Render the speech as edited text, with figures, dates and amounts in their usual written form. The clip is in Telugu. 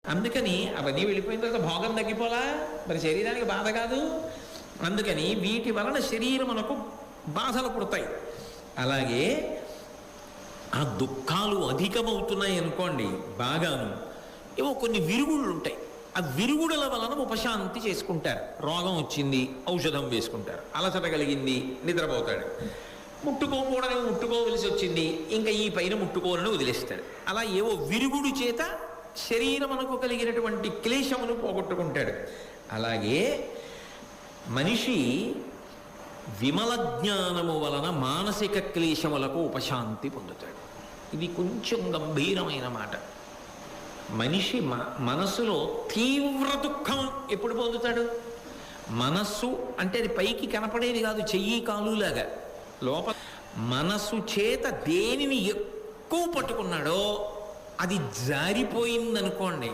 అందుకని అవన్నీ వెళ్ళిపోయిన తర్వాత భోగం తగ్గిపోలా, మరి శరీరానికి బాధ కాదు. అందుకని వీటి వలన శరీరమునకు బాధలు పుడతాయి. అలాగే ఆ దుఃఖాలు అధికమవుతున్నాయి అనుకోండి, బాగాను ఏవో కొన్ని విరుగుళ్ళు ఉంటాయి. ఆ విరుగుడుల వలన ఉపశాంతి చేసుకుంటారు. రోగం వచ్చింది, ఔషధం వేసుకుంటారు. అలసట కలిగింది, నిద్రపోతాడు. ముట్టుకోకూడని ముట్టుకోవలసి వచ్చింది, ఇంకా ఈ పైన ముట్టుకోవాలని వదిలేస్తాడు. అలా ఏవో విరుగుడు చేత శరీరమునకు కలిగినటువంటి క్లేశమును పోగొట్టుకుంటాడు. అలాగే మనిషి విమల జ్ఞానము వలన మానసిక క్లేశములకు ఉపశాంతి పొందుతాడు. ఇది కొంచెం గంభీరమైన మాట. మనిషి మనస్సులో తీవ్ర దుఃఖం ఎప్పుడు పొందుతాడు? మనస్సు అంటే అది పైకి కనపడేది కాదు, చెయ్యి కాలులాగా. లోపల మనస్సు చేత దేనిని ఎక్కువ పట్టుకున్నాడో అది జారిపోయిందనుకోండి,